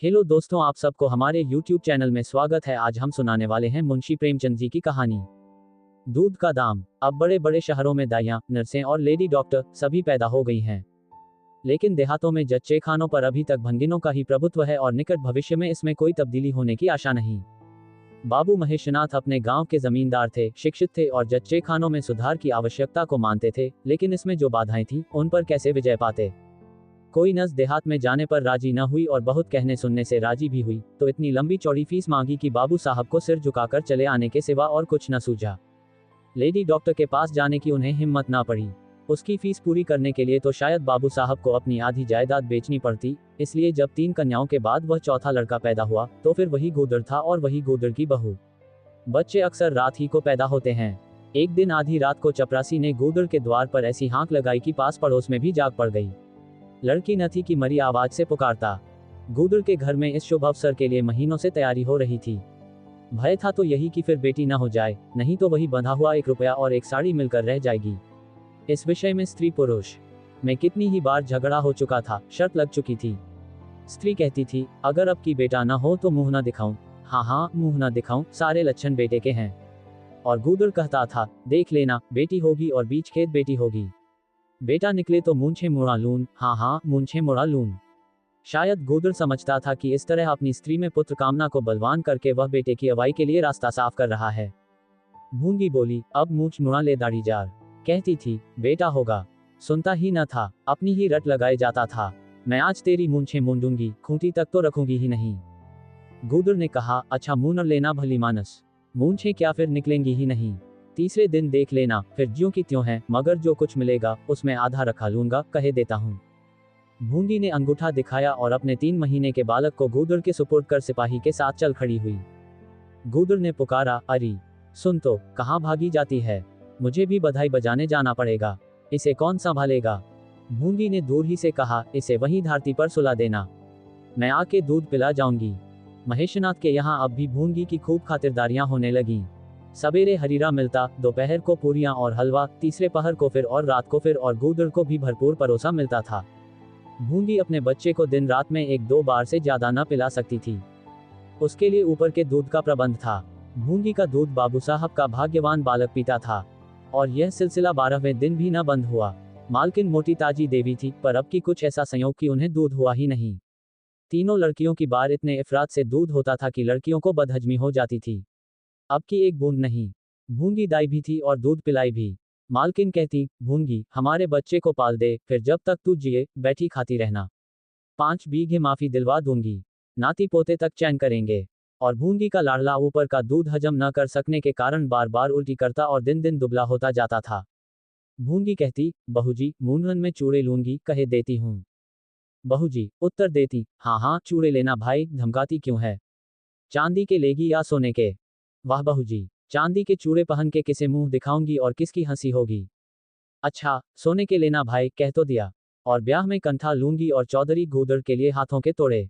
Hello दोस्तों, आप सबको हमारे YouTube चैनल में स्वागत है। आज हम सुनाने वाले हैं मुंशी प्रेमचंद जी की कहानी दूध का दाम। अब बड़े बड़े शहरों में दाइयां, नर्सें और लेडी डॉक्टर सभी पैदा हो गई हैं, लेकिन देहातों में जच्चे खानों पर अभी तक भंगिनों का ही प्रभुत्व है और निकट भविष्य में इसमें कोई तब्दीली होने की आशा नहीं। बाबू महेशनाथ अपने गांव के जमींदार थे, शिक्षित थे और जच्चे खानों में सुधार की आवश्यकता को मानते थे, लेकिन इसमें जो बाधाएं थीं उन पर कैसे विजय पाते। कोई नस देहात में जाने पर राजी न हुई और बहुत कहने सुनने से राजी भी हुई, तो इतनी लंबी चौड़ी फीस मांगी कि बाबू साहब को सिर झुकाकर चले आने के सिवा और कुछ न सूझा। लेडी डॉक्टर के पास जाने की उन्हें हिम्मत ना पड़ी। उसकी फीस पूरी करने के लिए तो शायद बाबू साहब को अपनी आधी जायदाद बेचनी पड़ती। इसलिए जब 3 कन्याओं के बाद वह चौथा लड़का पैदा हुआ तो फिर वही गूदड़ था और वही गूदड़ की बहू। बच्चे अक्सर रात ही को पैदा होते हैं। एक दिन आधी रात को चपरासी ने गूदड़ के द्वार पर ऐसी हाँक लगाई कि पास पड़ोस में भी जाग पड़ गई। लड़की न थी कि मरी आवाज से पुकारता। गूदड़ के घर में इस शुभ अवसर के लिए महीनों से तैयारी हो रही थी। भय था तो यही कि फिर बेटी न हो जाए, नहीं तो वही बंधा हुआ 1 रुपया और 1 साड़ी मिलकर रह जाएगी। इस विषय में स्त्री पुरुष में कितनी ही बार झगड़ा हो चुका था, शर्त लग चुकी थी। स्त्री कहती थी, अगर अब की बेटा न हो तो मुंह न दिखाऊं। हाँ हाँ, मुंह न दिखाऊं, सारे लक्षण बेटे के हैं। और गूदड़ कहता था, देख लेना, बेटी होगी और बीच खेत बेटी होगी। बेटा निकले तो मूंछे मुड़ा लून। हाँ हाँ, मूंछे मुड़ा लून। शायद गूदड़ समझता था कि इस तरह अपनी स्त्री में पुत्र कामना को बलवान करके वह बेटे की अवाई के लिए रास्ता साफ कर रहा है। भूंगी बोली, अब मूंछ मुड़ा ले दाढ़ी जार। कहती थी, बेटा होगा। सुनता ही न था, अपनी ही रट लगाए जाता था। मैं आज तेरी मूंछें मूंदूंगी, खूंटी तक तो रखूंगी ही नहीं। गूदड़ ने कहा, अच्छा मुंह न लेना भली मानस, मूंछें क्या फिर निकलेंगी ही नहीं। तीसरे दिन देख लेना, फिर ज्यों की त्यों है, मगर जो कुछ मिलेगा उसमें आधा रखा लूंगा, कहे देता हूँ। भूंगी ने अंगूठा दिखाया और अपने 3 महीने के बालक को गूदड़ के सुपुर्द कर सिपाही के साथ चल खड़ी हुई। गूदड़ ने पुकारा, अरे सुन तो, कहाँ भागी जाती है, मुझे भी बधाई बजाने जाना पड़ेगा, इसे कौन संभालेगा। भूंगी ने दूर ही से कहा, इसे वहीं धरती पर सुला देना, मैं आके दूध पिला जाऊंगी। महेशनाथ के यहाँ अब भी भूंगी की खूब खातिरदारियां होने लगीं। सवेरे हरीरा मिलता, दोपहर को पूरियां और हलवा, तीसरे पहर को फिर और रात को फिर, और गूदड़ को भी भरपूर परोसा मिलता था। भूंगी अपने बच्चे को दिन रात में 1-2 बार से ज्यादा न पिला सकती थी। उसके लिए ऊपर के दूध का प्रबंध था। भूंगी का दूध बाबू साहब का भाग्यवान बालक पीता था, और यह सिलसिला 12वें दिन भी न बंद हुआ। मालकिन मोटी ताजी देवी थी, पर अब की कुछ ऐसा संयोग कि उन्हें दूध हुआ ही नहीं। तीनों लड़कियों की बार इतने इफरात से दूध होता था कि लड़कियों को बदहजमी हो जाती थी। अब की एक बूंद नहीं। भूंगी दाई भी थी और दूध पिलाई भी। मालकिन कहती, भूंगी हमारे बच्चे को पाल दे, फिर जब तक तू जिए बैठी खाती रहना। 5 बीघे माफी दिलवा दूंगी, नाती पोते तक चैन करेंगे। और भूंगी का लाडला ऊपर का दूध हजम न कर सकने के कारण बार बार उल्टी करता और दिन दिन दुबला होता जाता था। भूंगी कहती, बहूजी मूंगन में चूड़े लूंगी, कहे देती हूँ। बहूजी उत्तर देती, हाँ हाँ चूड़े लेना भाई, धमकाती क्यों है, चांदी के लेगी या सोने के। वाह बहूजी, चांदी के चूड़े पहन के किसे मुंह दिखाऊंगी और किसकी हंसी होगी। अच्छा सोने के लेना भाई, कह तो दिया। और ब्याह में कंठा लूंगी और चौधरी गूदड़ के लिए हाथों के तोड़े,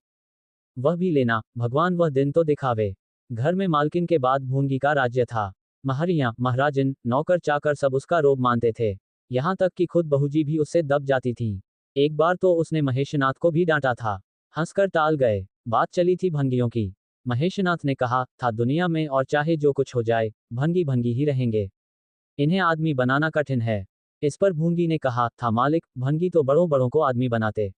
वह भी लेना, भगवान वह दिन तो दिखावे। घर में मालकिन के बाद भूंगी का राज्य था। महरियां, महाराजन, नौकर चाकर सब उसका रोब मानते थे। यहाँ तक कि खुद बहूजी भी उससे दब जाती थीं। एक बार तो उसने महेशनाथ को भी डांटा था, हंसकर टाल गए। बात चली थी भंगियों की। महेशनाथ ने कहा था, दुनिया में और चाहे जो कुछ हो जाए, भंगी भंगी ही रहेंगे, इन्हें आदमी बनाना कठिन है। इस पर भूंगी ने कहा था, मालिक भंगी तो बड़ों बड़ों को आदमी बनाते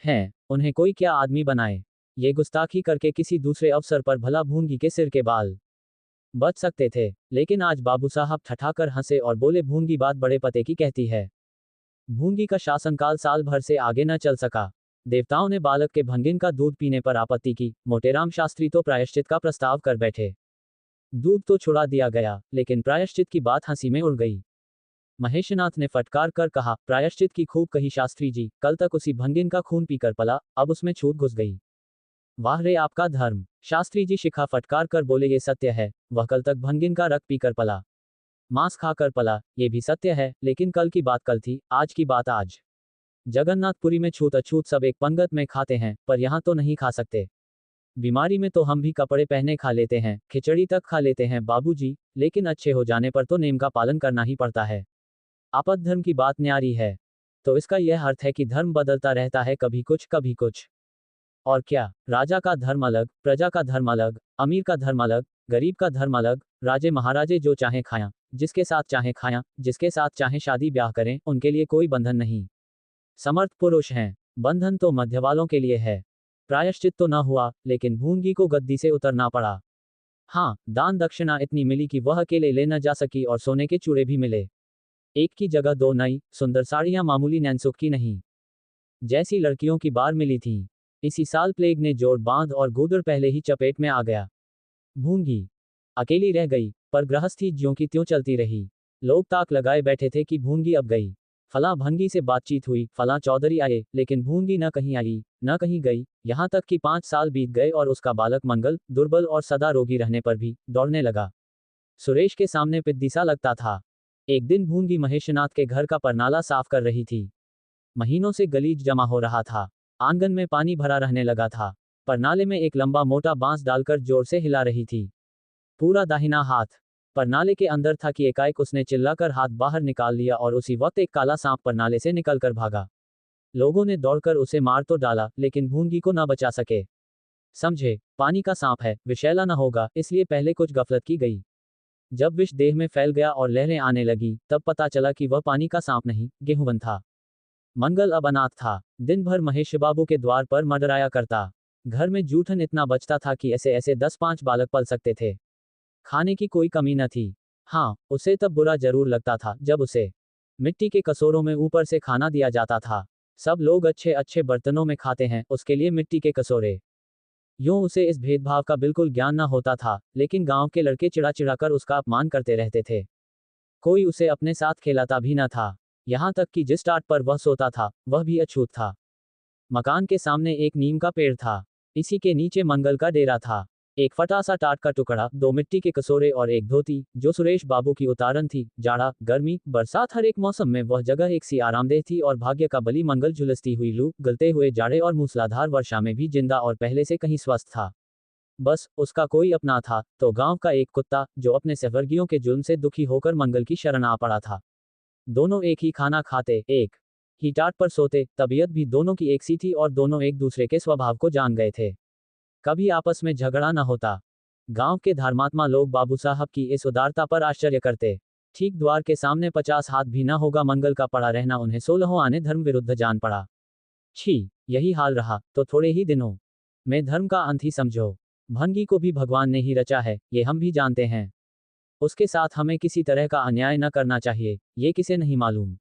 हैं, उन्हें कोई क्या आदमी बनाए। ये गुस्ताखी करके किसी दूसरे अवसर पर भला भूंगी के सिर के बाल बच सकते थे, लेकिन आज बाबू साहब ठठाकर हंसे और बोले, भूंगी बात बड़े पते की कहती है। भूंगी का शासनकाल साल भर से आगे न चल सका। देवताओं ने बालक के भंगिन का दूध पीने पर आपत्ति की। मोटेराम शास्त्री तो प्रायश्चित का प्रस्ताव कर बैठे। दूध तो छुड़ा दिया गया, लेकिन प्रायश्चित की बात हंसी में उड़ गई। महेशनाथ ने फटकार कर कहा, प्रायश्चित की खूब कही शास्त्री जी, कल तक उसी भंगिन का खून पीकर पला, अब उसमें छूत घुस गई। वाह रे आपका धर्म। शास्त्री जी शिखा फटकार कर बोले, ये सत्य है, वह कल तक भंगिन का रक्त पीकर पला, मांस खाकर पला, ये भी सत्य है, लेकिन कल की बात कल थी, आज की बात आज। जगन्नाथपुरी में छूत अछूत सब एक पंगत में खाते हैं, पर यहाँ तो नहीं खा सकते। बीमारी में तो हम भी कपड़े पहने खा लेते हैं, खिचड़ी तक खा लेते हैं बाबूजी, लेकिन अच्छे हो जाने पर तो नेम का पालन करना ही पड़ता है। आपद धर्म की बात न्यारी है। तो इसका यह अर्थ है कि धर्म बदलता रहता है, कभी कुछ कभी कुछ। और क्या, राजा का धर्म अलग, प्रजा का धर्म अलग, अमीर का धर्म अलग, गरीब का धर्म अलग। राजे महाराजे जो चाहे खाया, जिसके साथ चाहे खाया, जिसके साथ चाहे शादी ब्याह करें, उनके लिए कोई बंधन नहीं। समर्थ पुरुष हैं, बंधन तो मध्य वालों के लिए है। प्रायश्चित तो न हुआ, लेकिन भूंगी को गद्दी से उतरना पड़ा। हाँ, दान दक्षिणा इतनी मिली कि वह अकेले ले न जा सकी और सोने के चूड़े भी मिले। एक की जगह दो नई सुंदर साड़ियां मामूली नैनसुख की नहीं, जैसी लड़कियों की बार मिली थीं। इसी साल प्लेग ने जोड़ बांध और गूदड़ पहले ही चपेट में आ गया। भूंगी अकेली रह गई, पर गृहस्थी ज्यों की त्यों चलती रही। लोग ताक लगाए बैठे थे कि भूंगी अब गई। फलां भंगी से बातचीत हुई, फलां चौधरी आए, लेकिन भूंगी न कहीं आई, न कहीं गई। यहां तक कि 5 साल बीत गए और उसका बालक मंगल, दुर्बल और सदा रोगी रहने पर भी दौड़ने लगा। सुरेश के सामने पिद्दी सा लगता था। एक दिन भूंगी महेशनाथ के घर का परनाला साफ कर रही थी। महीनों से गलीच जमा हो रहा था। आंगन में पानी भरा रहने लगा था। परनाले में एक लंबा मोटा बांस डालकर जोर से हिला रही थी। पूरा दाहिना हाथ परनाले के अंदर था कि एकाएक उसने चिल्लाकर हाथ बाहर निकाल लिया और उसी वक्त एक काला सांप परनाले से निकलकर भागा। लोगों ने दौड़कर उसे मार तो डाला, लेकिन भूंगी को न बचा सके। समझे, पानी का सांप है, विषैला न होगा, इसलिए पहले कुछ गफलत की गई। जब विष देह में फैल गया और लहरें आने लगी, तब पता चला कि वह पानी का सांप नहीं, गेहूं था। मंगल अब अनाथ था। दिन भर महेश बाबू के द्वार पर मंडराया करता। घर में जूठन इतना बचता था कि ऐसे ऐसे 10-5 बालक पल सकते थे। खाने की कोई कमी न थी। हाँ, उसे तब बुरा जरूर लगता था जब उसे मिट्टी के कसोरों में ऊपर से खाना दिया जाता था। सब लोग अच्छे अच्छे बर्तनों में खाते हैं, उसके लिए मिट्टी के कसोरे। यूं उसे इस भेदभाव का बिल्कुल ज्ञान न होता था, लेकिन गांव के लड़के चिढ़ा चिढ़ा कर उसका अपमान करते रहते थे। कोई उसे अपने साथ खिलाता भी न था। यहां तक कि जिस टाट पर वह सोता था, वह भी अछूत था। मकान के सामने एक नीम का पेड़ था। इसी के नीचे मंगल का डेरा था। एक फटा सा टाट का टुकड़ा, 2 मिट्टी के कसोरे और एक धोती, जो सुरेश बाबू की उतारन थी। जाड़ा, गर्मी, बरसात, हर एक मौसम में वह जगह एक सी आरामदेह थी और भाग्य का बली मंगल झुलसती हुई लू, गलते हुए जाड़े और मूसलाधार वर्षा में भी जिंदा और पहले से कहीं स्वस्थ था। बस, उसका कोई अपना था, तो गांव का एक कुत्ता, जो अपने सहवर्गियों के जुल्म से दुखी होकर मंगल की शरण आ पड़ा था। दोनों एक ही खाना खाते, एक ही टाट पर सोते, तबीयत भी दोनों की एक सी थी और दोनों एक दूसरे के स्वभाव को जान गए थे। कभी आपस में झगड़ा न होता। गांव के धर्मात्मा लोग बाबू साहब की इस उदारता पर आश्चर्य करते। ठीक द्वार के सामने 50 हाथ भी न होगा मंगल का पड़ा रहना उन्हें 16 आने धर्म विरुद्ध जान पड़ा। छी, यही हाल रहा तो थोड़े ही दिनों में धर्म का अंत ही समझो। भंगी को भी भगवान ने ही रचा है, ये हम भी जानते हैं। उसके साथ हमें किसी तरह का अन्याय न करना चाहिए, ये किसे नहीं मालूम।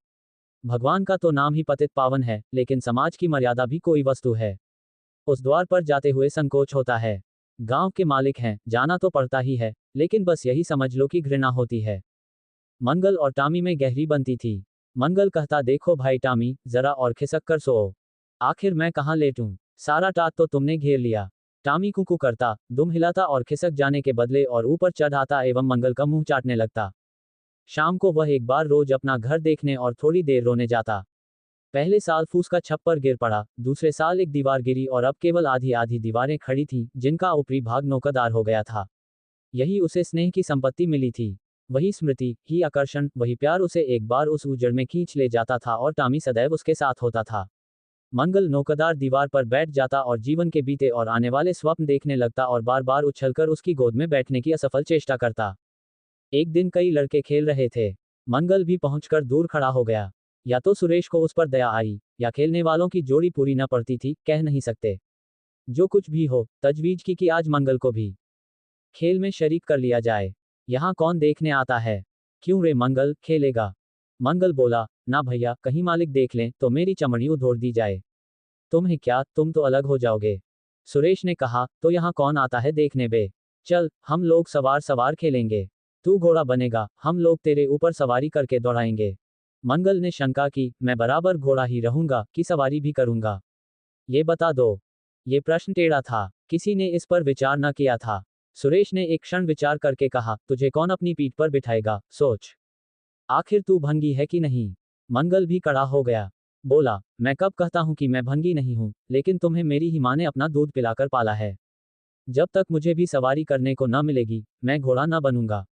भगवान का तो नाम ही पतित पावन है, लेकिन समाज की मर्यादा भी कोई वस्तु है। उस द्वार पर जाते हुए संकोच होता है। गांव के मालिक हैं, जाना तो पड़ता ही है, लेकिन बस यही समझ लो कि घृणा होती है। मंगल और टामी में गहरी बनती थी। मंगल कहता, देखो भाई टामी, जरा और खिसक कर सो। आखिर मैं कहाँ लेटूं, सारा टाट तो तुमने घेर लिया। टामी कुकू करता, दुम हिलाता और खिसक जाने के बदले और ऊपर चढ़ आता एवं मंगल का मुंह चाटने लगता। शाम को वह एक बार रोज अपना घर देखने और थोड़ी देर रोने जाता। पहले साल फूस का छप्पर गिर पड़ा, दूसरे साल एक दीवार गिरी और अब केवल आधी आधी दीवारें खड़ी थीं, जिनका ऊपरी भाग नौकदार हो गया था। यही उसे स्नेह की संपत्ति मिली थी। वही स्मृति, ही आकर्षण, वही प्यार उसे एक बार उस उजड़ में खींच ले जाता था और टामी सदैव उसके साथ होता था। मंगल नौकदार दीवार पर बैठ जाता और जीवन के बीते और आने वाले स्वप्न देखने लगता और बार बार उछलकर उसकी गोद में बैठने की असफल चेष्टा करता। एक दिन कई लड़के खेल रहे थे। मंगल भी पहुंचकर दूर खड़ा हो गया। या तो सुरेश को उस पर दया आई, या खेलने वालों की जोड़ी पूरी न पड़ती थी, कह नहीं सकते। जो कुछ भी हो, तजवीज की कि आज मंगल को भी खेल में शरीक कर लिया जाए। यहाँ कौन देखने आता है? क्यों रे मंगल, खेलेगा? मंगल बोला, ना भैया, कहीं मालिक देख लें तो मेरी चमड़ी उधोड़ दी जाए। तुम्हें क्या, तुम तो अलग हो जाओगे। सुरेश ने कहा, तो यहाँ कौन आता है देखने बे? चल, हम लोग सवार सवार खेलेंगे। तू घोड़ा बनेगा, हम लोग तेरे ऊपर सवारी करके दौड़ाएंगे। मंगल ने शंका की, मैं बराबर घोड़ा ही रहूंगा कि सवारी भी करूंगा? ये बता दो। ये प्रश्न टेढ़ा था, किसी ने इस पर विचार न किया था। सुरेश ने एक क्षण विचार करके कहा, तुझे कौन अपनी पीठ पर बिठाएगा, सोच। आखिर तू भंगी है कि नहीं? मंगल भी कड़ा हो गया। बोला, मैं कब कहता हूं कि मैं भंगी नहीं हूं, लेकिन तुम्हें मेरी ही माँ ने अपना दूध पिलाकर पाला है। जब तक मुझे भी सवारी करने को न मिलेगी, मैं घोड़ा न बनूंगा।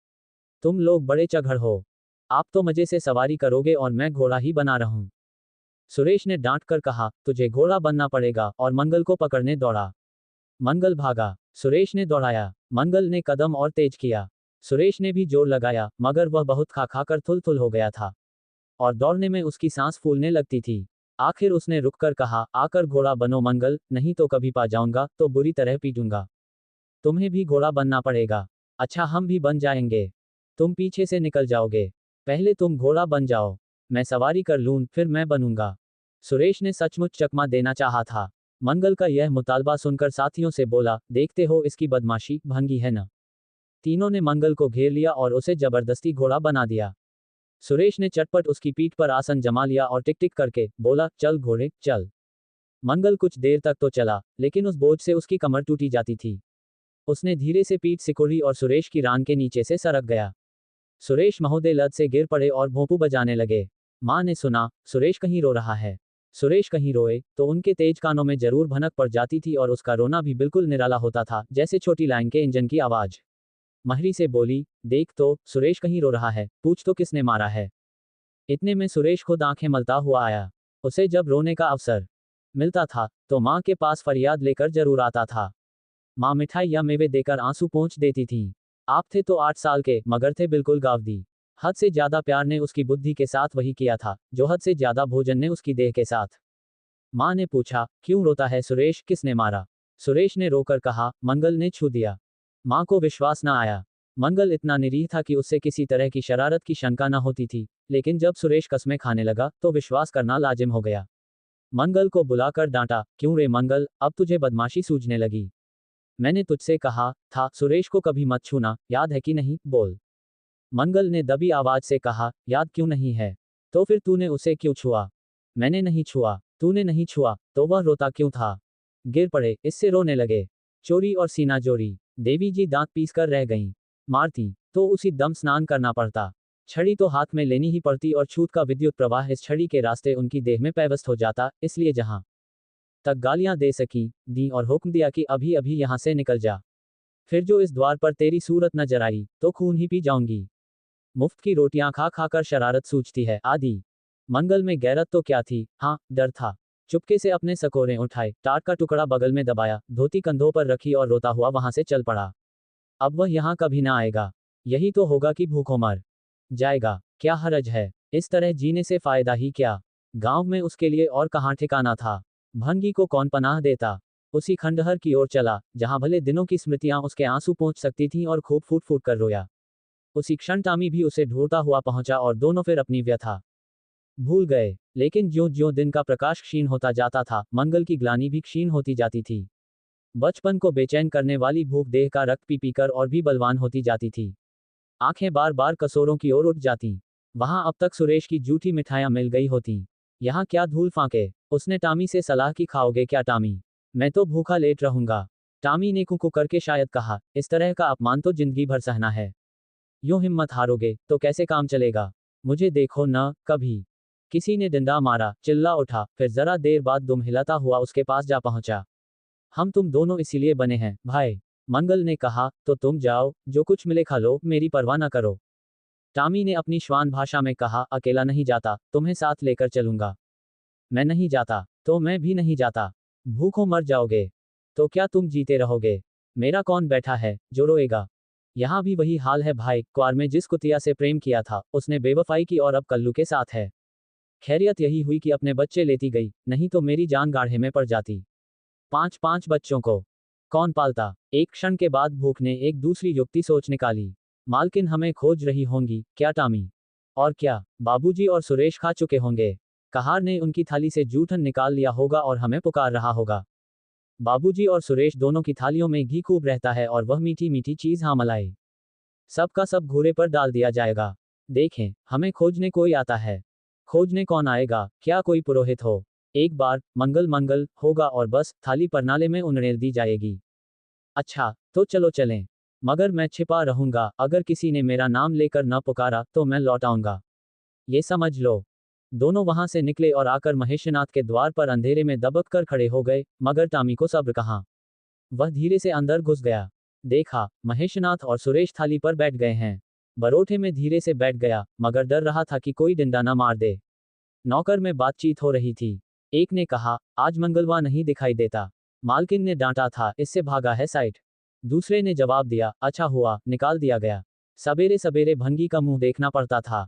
तुम लोग बड़े चघड़ हो। आप तो मजे से सवारी करोगे और मैं घोड़ा ही बना रहूं। सुरेश ने डांट कर कहा, तुझे घोड़ा बनना पड़ेगा, और मंगल को पकड़ने दौड़ा। मंगल भागा। सुरेश ने दौड़ाया। मंगल ने कदम और तेज किया। सुरेश ने भी जोर लगाया, मगर वह बहुत खा खा कर थुल हो गया था और दौड़ने में उसकी सांस फूलने लगती थी। आखिर उसने रुककर कहा, आकर घोड़ा बनो मंगल, नहीं तो कभी पा जाऊंगा तो बुरी तरह पीटूंगा। तुम्हें भी घोड़ा बनना पड़ेगा। अच्छा, हम भी बन जाएंगे। तुम पीछे से निकल जाओगे। पहले तुम घोड़ा बन जाओ, मैं सवारी कर लूं, फिर मैं बनूंगा। सुरेश ने सचमुच चकमा देना चाहा था। मंगल का यह मुतालबा सुनकर साथियों से बोला, देखते हो इसकी बदमाशी भंगी है न। तीनों ने मंगल को घेर लिया और उसे जबरदस्ती घोड़ा बना दिया। सुरेश ने चटपट उसकी पीठ पर आसन जमा लिया और टिक टिक करके बोला, चल घोड़े चल। मंगल कुछ देर तक तो चला, लेकिन उस बोझ से उसकी कमर टूटी जाती थी। उसने धीरे से पीठ सिकोड़ी और सुरेश की रान के नीचे से सरक गया। सुरेश महोदय लद से गिर पड़े और भोंपू बजाने लगे। माँ ने सुना, सुरेश कहीं रो रहा है। सुरेश कहीं रोए तो उनके तेज कानों में जरूर भनक पड़ जाती थी और उसका रोना भी बिल्कुल निराला होता था, जैसे छोटी लाइन के इंजन की आवाज। महरी से बोली, देख तो, सुरेश कहीं रो रहा है, पूछ तो किसने मारा है। इतने में सुरेश खुद आंखें मलता हुआ आया। उसे जब रोने का अवसर मिलता था तो माँ के पास फरियाद लेकर जरूर आता था। माँ मिठाई या मेवे देकर आंसू पोंछ देती थी। आप थे तो 8 साल के, मगर थे बिल्कुल गावदी। हद से ज्यादा प्यार ने उसकी बुद्धि के साथ वही किया था, जो हद से ज्यादा भोजन ने उसकी देह के साथ। माँ ने पूछा, क्यों रोता है सुरेश, किसने मारा। सुरेश ने रोकर कहा, मंगल ने छू दिया। माँ को विश्वास न आया। मंगल इतना निरीह था कि उससे किसी तरह की शरारत की शंका न होती थी, लेकिन जब सुरेश कस्में खाने लगा तो विश्वास करना लाजिम हो गया। मंगल को बुलाकर डांटा, क्यों रे मंगल, अब तुझे बदमाशी सूझने लगी। मैंने तुझसे कहा था सुरेश को कभी मत छूना, याद है कि नहीं, बोल। मंगल ने दबी आवाज से कहा, याद क्यों नहीं है। तो फिर तूने उसे क्यों छुआ। मैंने नहीं छुआ। तूने नहीं छुआ तो वह रोता क्यों था। गिर पड़े, इससे रोने लगे। चोरी और सीना जोरी। देवी जी दांत पीस कर रह गईं। मारती तो उसी दम स्नान करना पड़ता। छड़ी तो हाथ में लेनी ही पड़ती और छूत का विद्युत प्रवाह इस छड़ी के रास्ते उनकी देह में पैवस्त हो जाता, इसलिए जहां तक गालियां दे सकी दी और हुक्म दिया कि अभी अभी यहां से निकल जा। फिर जो इस द्वार पर तेरी सूरत नजर आई तो खून ही पी जाऊंगी। मुफ्त की रोटियां खा खाकर शरारत सूझती है आदि। मंगल में गैरत तो क्या थी, हाँ डर था। चुपके से अपने सकोरे उठाए, टाट का टुकड़ा बगल में दबाया, धोती कंधों पर रखी और रोता हुआ वहां से चल पड़ा। अब वह यहाँ कभी ना आएगा। यही तो होगा कि भूखों मर जाएगा। क्या हरज है, इस तरह जीने से फायदा ही क्या। गांव में उसके लिए और कहाँ ठिकाना था। भंगी को कौन पनाह देता। उसी खंडहर की ओर चला, जहां भले दिनों की स्मृतियां उसके आंसू पहुंच सकती थीं और खूब फूट फूट कर रोया। उसी क्षण टामी भी उसे ढूंढता हुआ पहुंचा और दोनों फिर अपनी व्यथा भूल गए। लेकिन ज्यों ज्यों दिन का प्रकाश क्षीण होता जाता था, मंगल की ग्लानि भी क्षीण होती जाती थी। बचपन को बेचैन करने वाली भूख देह का रक्त पी पीकर और भी बलवान होती जाती थी। आंखें बार बार कसोरों की ओर उठ जाती। वहां अब तक सुरेश की जूठी मिठाइयां मिल गई होती। यहाँ क्या धूल फांके। उसने टामी से सलाह की, खाओगे क्या टामी। मैं तो भूखा लेट रहूंगा। टामी ने कुकू करके शायद कहा, इस तरह का अपमान तो जिंदगी भर सहना है। यूं हिम्मत हारोगे तो कैसे काम चलेगा। मुझे देखो न, कभी। किसी ने डंडा मारा, चिल्ला उठा, फिर जरा देर बाद दुम हिलाता हुआ उसके पास जा पहुंचा। हम तुम दोनों इसीलिए बने हैं, भाई। मंगल ने कहा, तो तुम जाओ, जो कुछ मिले खा लो, मेरी परवाह न करो। टामी ने अपनी श्वान भाषा में कहा, अकेला नहीं जाता, तुम्हें साथ लेकर चलूंगा। मैं नहीं जाता, तो मैं भी नहीं जाता। भूखों मर जाओगे। तो क्या तुम जीते रहोगे। मेरा कौन बैठा है जो रोएगा। यहाँ भी वही हाल है भाई, क्वार में जिस कुतिया से प्रेम किया था, उसने बेवफाई की और अब कल्लू के साथ है। खैरियत यही हुई कि अपने बच्चे लेती गई, नहीं तो मेरी जान गाढ़े में पड़ जाती। 5-5 बच्चों को कौन पालता। एक क्षण के बाद भूख ने एक दूसरी युक्ति सोच निकाली। मालकिन हमें खोज रही होंगी, क्या टामी। और क्या, बाबूजी और सुरेश खा चुके होंगे। कहार ने उनकी थाली से जूठन निकाल लिया होगा और हमें पुकार रहा होगा। बाबूजी और सुरेश दोनों की थालियों में घी खूब रहता है और वह मीठी मीठी चीज, हाँ मलाई। सब का सब घूरे पर डाल दिया जाएगा। देखें, हमें खोजने कोई आता है। खोजने कौन आएगा, क्या कोई पुरोहित हो। एक बार मंगल मंगल होगा और बस थाली परनाले में उंडेल दी जाएगी। अच्छा, तो चलो चलें। मगर मैं छिपा रहूंगा, अगर किसी ने मेरा नाम लेकर न पुकारा तो मैं लौट आऊंगा। ये समझ लो। दोनों वहां से निकले और आकर महेशनाथ के द्वार पर अंधेरे में दबक कर खड़े हो गए, मगर टामी को सब्र कहाँ। वह धीरे से अंदर घुस गया। देखा, महेशनाथ और सुरेश थाली पर बैठ गए हैं। बरोठे में धीरे से बैठ गया, मगर डर रहा था कि कोई डंडा न मार दे। नौकर में बातचीत हो रही थी। एक ने कहा, आज मंगलवार नहीं दिखाई देता। मालकिन ने डांटा था, इससे भागा है साइट। दूसरे ने जवाब दिया, अच्छा हुआ, निकाल दिया गया। सवेरे सवेरे भंगी का मुंह देखना पड़ता था।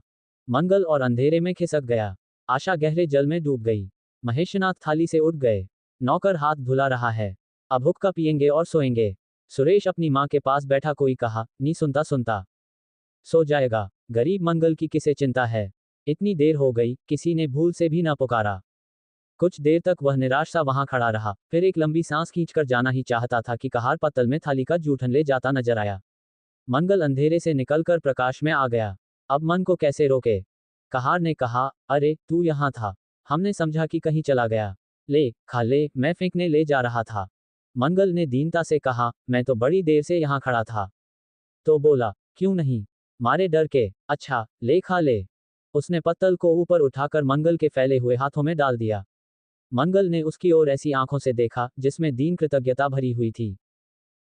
मंगल और अंधेरे में खिसक गया। आशा गहरे जल में डूब गई। महेशनाथ थाली से उठ गए। नौकर हाथ धुला रहा है। अब हुक्का पिएंगे और सोएंगे। सुरेश अपनी माँ के पास बैठा, कोई कहा, नहीं सुनता सुनता सो जाएगा। गरीब मंगल की किसे चिंता है। इतनी देर हो गई, किसी ने भूल से भी ना पुकारा। कुछ देर तक वह निराश सा वहां खड़ा रहा, फिर एक लंबी सांस खींचकर जाना ही चाहता था कि कहार पत्तल में थाली का जूठन ले जाता नजर आया। मंगल अंधेरे से निकलकर प्रकाश में आ गया। अब मन को कैसे रोके। कहार ने कहा, अरे तू यहाँ था, हमने समझा कि कहीं चला गया। ले खा ले, मैं फेंकने ले जा रहा था। मंगल ने दीनता से कहा, मैं तो बड़ी देर से यहाँ खड़ा था। तो बोला, क्यों नहीं? मारे डर के। अच्छा ले खा ले। उसने पत्तल को ऊपर उठाकर मंगल के फैले हुए हाथों में डाल दिया। मंगल ने उसकी ओर ऐसी आंखों से देखा जिसमें दीन कृतज्ञता भरी हुई थी।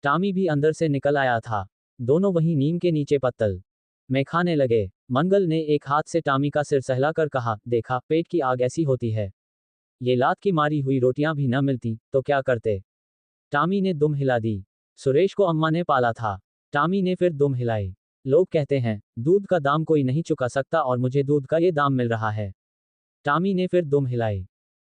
टामी भी अंदर से निकल आया था। दोनों वहीं नीम के नीचे पत्तल में खाने लगे। मंगल ने एक हाथ से टामी का सिर सहलाकर कहा, देखा, पेट की आग ऐसी होती है। ये लात की मारी हुई रोटियां भी न मिलती तो क्या करते। टामी ने दुम हिला दी। सुरेश को अम्मा ने पाला था। टामी ने फिर दुम हिलाई। लोग कहते हैं, दूध का दाम कोई नहीं चुका सकता और मुझे दूध का ये दाम मिल रहा है। टामी ने फिर दुम हिलाई।